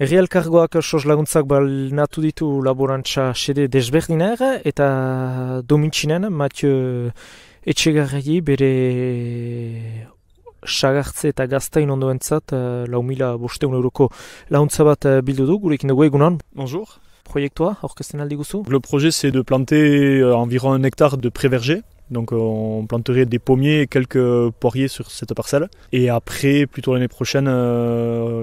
Herri elkargoak sos laguntzak balnatu ditu laborantza sede desberdinak eta Domintxinen Mathieu Etxegarri bere sagartze eta gaztain ondoentzat 4.500 euroko laguntza bat bildu du, gurekin dugu egunon. Bonjour. Proiektua, aurkezten aldi guzu? Le projet c'est de planter environ 1 hectare de pré-verger. Donc on planterait des pommiers et quelques poiriers sur cette parcelle. Et après, plutôt l'année prochaine,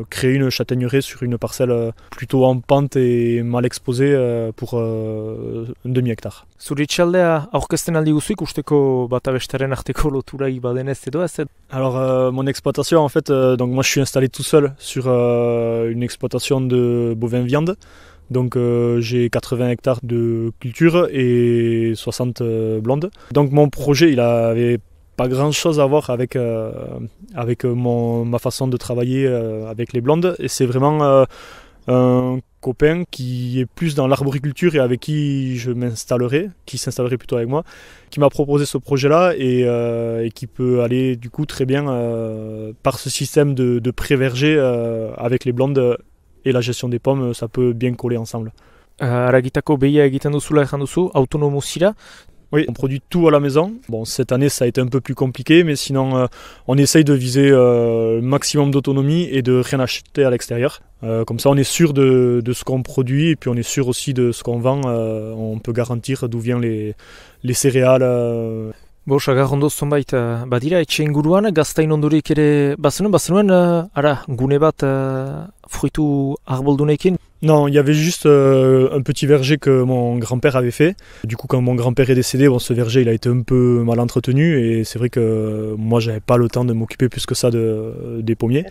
créer une châtaigneraie sur une parcelle plutôt en pente et mal exposée pour un demi-hectare. Zure itxaldea aurkezten aldi guzu ikusteko bata bestaren arteko loturai badenez edo ez? Alors mon exploitation en fait, donc moi je suis installé tout seul sur une exploitation de bovins viande. Donc j'ai 80 hectares de culture et 60 blondes. Donc mon projet, il avait pas grand chose à voir avec ma façon de travailler avec les blondes. Et c'est vraiment un copain qui est plus dans l'arboriculture et avec qui je m'installerai, qui s'installerait plutôt avec moi, qui m'a proposé ce projet-là et qui peut aller du coup très bien par ce système de pré-verger avec les blondes. Et la gestion des pommes, ça peut bien coller ensemble. Aragitako behia egiten duzula erran duzu, autonomo zira? Oui, on produit tout à la maison. Bon, cette année, ça a été un peu plus compliqué, mais sinon, on essaye de viser le maximum d'autonomie et de rien acheter à l'extérieur. Comme ça, on est sûr de ce qu'on produit et puis on est sûr aussi de ce qu'on vend. On peut garantir d'où viennent les céréales. Bo, sagar ondo zonbait badira, etxe inguruan, gaztain ondorik ere bazenuen, ara, gune bat fruitu arboldunekin? Non, il y avait juste un petit verger que mon grand-père avait fait. Du coup, quand mon grand-père est décédé, bon, ce verger il a été un peu mal entretenu et c'est vrai que moi, j'avais pas le temps de m'occuper plus que ça des pommiers.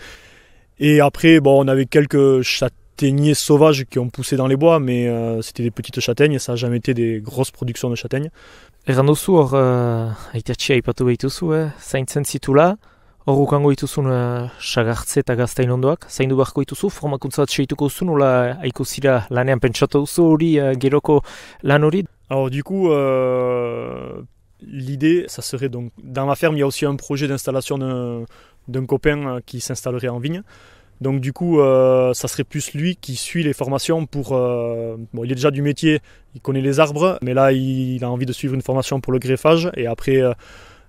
Et après, bon, on avait quelques châtaigniers sauvages qui ont poussé dans les bois, mais c'était des petites châtaignes, ça n'a jamais été des grosses productions de châtaignes. Erran duzu hor, aitatxea aipatu behituzu, zaintzen zitula, hor ukango dituzun sagartze eta gaztain ondoak, zaindu beharko dituzu, formakuntza bat segituko duzu, nola aiko zira lanean pentsatu duzu hori, geroko lan hori? Alors du coup, l'idée, ça serait donc, dans ma ferme, il y a aussi un projet d'installation d'un copain qui s'installerait en vigne. Donc du coup, ça serait plus lui qui suit les formations pour... bon, il est déjà du métier, il connaît les arbres, mais là, il a envie de suivre une formation pour le greffage. Et après,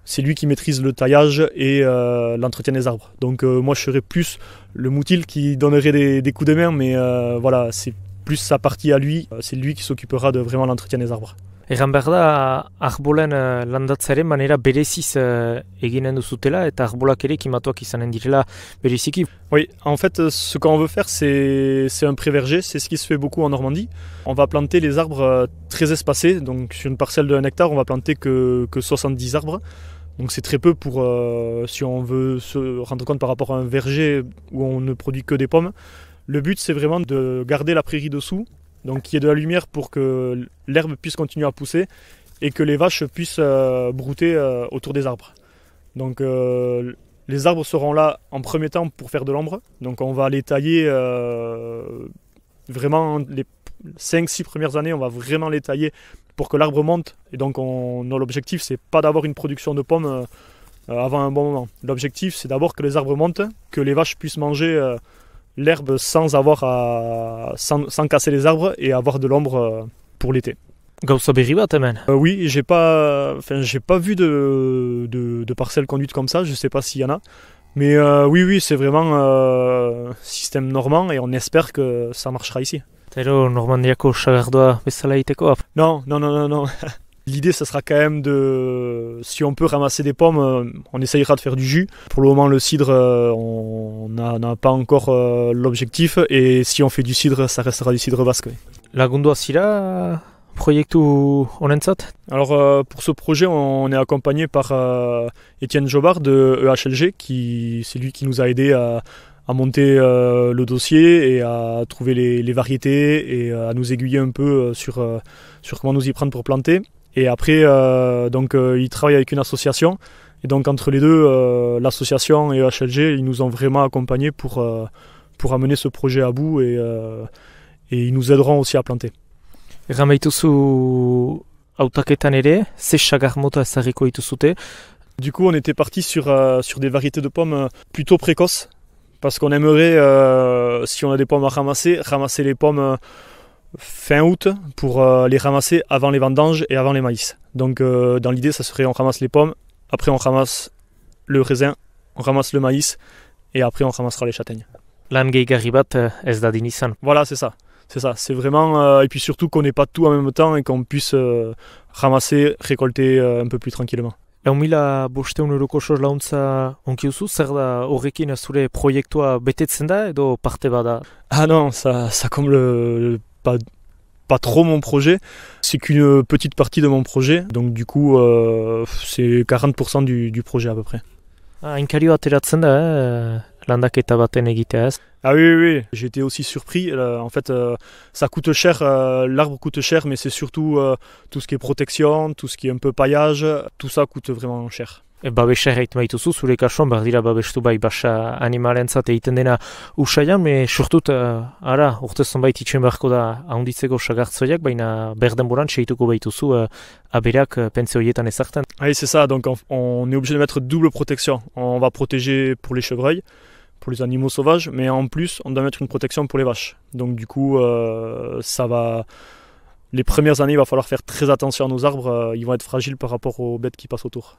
c'est lui qui maîtrise le taillage et l'entretien des arbres. Donc moi, je serais plus le moutil qui donnerait des coups de main, mais voilà, c'est plus sa partie à lui. C'est lui qui s'occupera de vraiment l'entretien des arbres. Egan behar da, arbolen landatzaren manera bereziz eginen duzutela eta arbolak ere kimatuak izanen direla bereziki. Oui, en fait, ce qu'on veut faire, c'est un pré-verger, c'est ce qui se fait beaucoup en Normandie. On va planter les arbres très espacés, donc sur une parcelle de 1 hectare, on va planter que 70 arbres. Donc c'est très peu pour, si on veut se rendre compte par rapport à un verger où on ne produit que des pommes. Le but, c'est vraiment de garder la prairie dessous, donc qu'il y ait de la lumière pour que l'herbe puisse continuer à pousser et que les vaches puissent brouter autour des arbres. Donc les arbres seront là en premier temps pour faire de l'ombre. Donc on va les tailler vraiment les 5-6 premières années, on va vraiment les tailler pour que l'arbre monte. Et donc l'objectif, c'est pas d'avoir une production de pommes avant un bon moment. L'objectif, c'est d'abord que les arbres montent, que les vaches puissent manger l'herbe sans casser les arbres et avoir de l'ombre pour l'été. Gauza berri bat hemen. Oui, j'ai pas vu de parcelles conduites comme ça, je sais pas s'il y en a. Mais oui, c'est vraiment système normand et on espère que ça marchera ici. Tero Normandiako sagardoa bezala egiteko? Non. L'idée, ça sera quand même si on peut ramasser des pommes, on essayera de faire du jus. Pour le moment, le cidre, on n'a pas encore l'objectif. Et si on fait du cidre, ça restera du cidre basque. Oui. Lagundua zira proiektu honentzat? Alors, pour ce projet, on est accompagné par Étienne Jobard de EHLG, c'est lui qui nous a aidés à monter le dossier et à trouver les variétés et à nous aiguiller un peu sur comment nous y prendre pour planter. Et après, il travaille avec une association. Et donc, entre les deux, l'association et EHLG, ils nous ont vraiment accompagnés pour amener ce projet à bout et ils nous aideront aussi à planter. Egan behituzu hautaketan ere, ze sagar mota ezarriko dituzute? Du coup, on était parti sur des variétés de pommes plutôt précoces parce qu'on aimerait, si on a des pommes à ramasser les pommes fin août pour les ramasser avant les vendanges et avant les maïs. Donc dans l'idée, ça serait on ramasse les pommes, après on ramasse le raisin, on ramasse le maïs et après on ramassera les châtaignes. Lan gehigarri bat ez dadin izan. Voilà, c'est ça. C'est ça, c'est vraiment... et puis surtout qu'on n'ait pas tout en même temps et qu'on puisse ramasser, récolter un peu plus tranquillement. 1500 euroko sos launtza onki duzu, zer da horrekin zure proiektua betetzen da edo parte bada? Ah non, ça comble pas trop mon projet. C'est qu'une petite partie de mon projet. Donc du coup, c'est 40% du projet à peu près. Hainkario ateratzen da, landaketa baten egitea ez? Ah oui, j'ai été aussi surpris. En fait, ça coûte cher, l'arbre coûte cher, mais c'est surtout tout ce qui est protection, tout ce qui est un peu paillage, tout ça coûte vraiment cher. Babesa erraiten baituzu, zure kasuan, dira babestu bai basa animalentzat egiten dena usaian, surtut, urte zonbait itxen beharko da ahonditzeko sagartzoiak, baina berdenboran segituko baituzu aberak pentze horietan ezartzen. Oui, c'est ça, donc on est obligé de mettre double protection. On va protéger pour les chevreuils, pour les animaux sauvages, mais en plus, on doit mettre une protection pour les vaches. Donc du coup, ça va... Les premières années, il va falloir faire très attention à nos arbres, ils vont être fragiles par rapport aux bêtes qui passent autour.